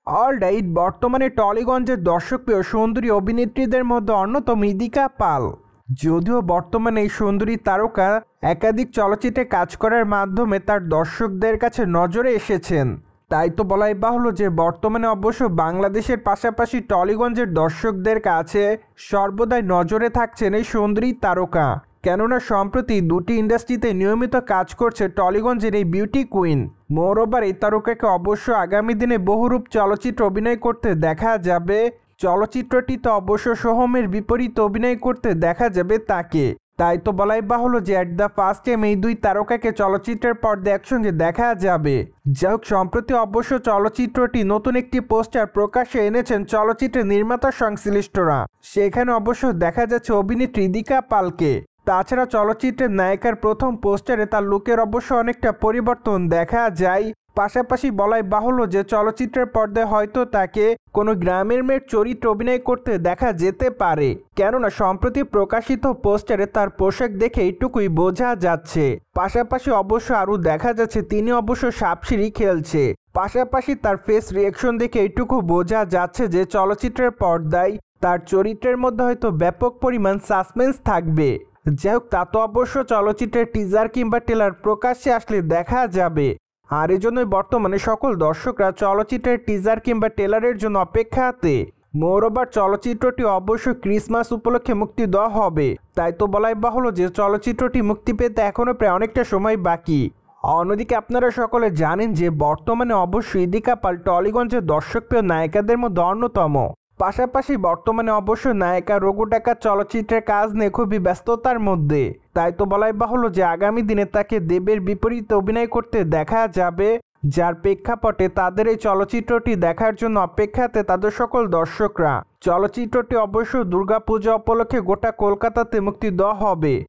Alright, বর্তমানে টলিগঞ্জের দর্শকপ্রিয় সুন্দরী অভিনেত্রীদের মধ্যে অন্যতম ইদিকা পাল। যদিও বর্তমানে এই সুন্দরী তারকা একাধিক চলচ্চিত্রে কাজ করার মাধ্যমে তার দর্শকদের কাছে নজরে এসেছেন। তাই তো বলাই বাহুল্য যে বর্তমানে অবশ্য বাংলাদেশের পাশাপাশি টলিগঞ্জের দর্শকদের কাছে সর্বদাই নজরে থাকছেন এই সুন্দরী তারকা। কেননা সম্প্রতি দুটি ইন্ডাস্ট্রিতে নিয়মিত কাজ করছে টলিগঞ্জের এই বিউটি কুইন। মোরওভার এই তারকাকে অবশ্য আগামী দিনে বহুরূপ চলচ্চিত্র অভিনয় করতে দেখা যাবে। চলচ্চিত্রটিতে অবশ্য সোহমের বিপরীতে অভিনয় করতে দেখা যাবে তাকে। তাই তো বলাই বাহুল্য যে অ্যাট দ্য ফার্স্ট টাইম এই দুই তারকাকে চলচ্চিত্রের পর্দায় একসঙ্গে দেখা যাবে। যাই হোক, সম্প্রতি অবশ্য চলচ্চিত্রটি নতুন একটি পোস্টার প্রকাশ্যে এনেছেন চলচ্চিত্রের নির্মাতা সংশ্লিষ্টরা। সেখানে অবশ্য দেখা যাচ্ছে অভিনেত্রী ইদিকা পালকে। তাছাড়া চলচ্চিত্রের নায়িকার প্রথম পোস্টারে তার লুকের অবশ্য অনেকটা পরিবর্তন দেখা যায়। পাশাপাশি বলাই বাহুল্য যে চলচ্চিত্রের পর্দায় হয়তো তাকে কোনো গ্রামের মেয়ের চরিত্রে অভিনয় করতে দেখা যেতে পারে। কেননা সম্প্রতি প্রকাশিত পোস্টারে তার পোশাক দেখে এইটুকুই বোঝা যাচ্ছে। পাশাপাশি অবশ্য আরও দেখা যাচ্ছে তিনি অবশ্য সাপসিঁড়ি খেলছে। পাশাপাশি তার ফেস রিয়াকশন দেখে এইটুকু বোঝা যাচ্ছে যে চলচ্চিত্রের পর্দায় তার চরিত্রের মধ্যে হয়তো ব্যাপক পরিমাণ সাসপেন্স থাকবে। যাই হোক, তা তো অবশ্য চলচ্চিত্রের টিজার কিংবা ট্রেলার প্রকাশ্যে আসলে দেখা যাবে। আর এজন্যই বর্তমানে সকল দর্শকরা চলচ্চিত্রের টিজার কিংবা ট্রেলারের জন্য অপেক্ষাতে। মোরওভার চলচ্চিত্রটি অবশ্য ক্রিসমাস উপলক্ষে মুক্তি দেওয়া হবে। তাই তো বলাই বাহুল্য যে চলচ্চিত্রটি মুক্তি পেতে এখনও প্রায় অনেকটা সময় বাকি। অন্যদিকে আপনারা সকলে জানেন যে বর্তমানে অবশ্যই ইদিকা পাল টলিগঞ্জের দর্শকপ্রিয় নায়িকাদের মধ্যে অন্যতম। পাশাপাশি বর্তমানে অবশ্য নায়িকা রঘু ডাকাত চলচ্চিত্রের কাজ নিয়ে খুবই ব্যস্ততার মধ্যে। তাই তো বলাই বাহুল্য যে আগামী দিনে তাকে দেবের বিপরীতে অভিনয় করতে দেখা যাবে। যার প্রেক্ষাপটে তাদের এই চলচ্চিত্রটি দেখার জন্য অপেক্ষাতে তাদের সকল দর্শকরা। চলচ্চিত্রটি অবশ্য দুর্গাপূজা উপলক্ষে গোটা কলকাতাতে মুক্তি দেওয়া হবে।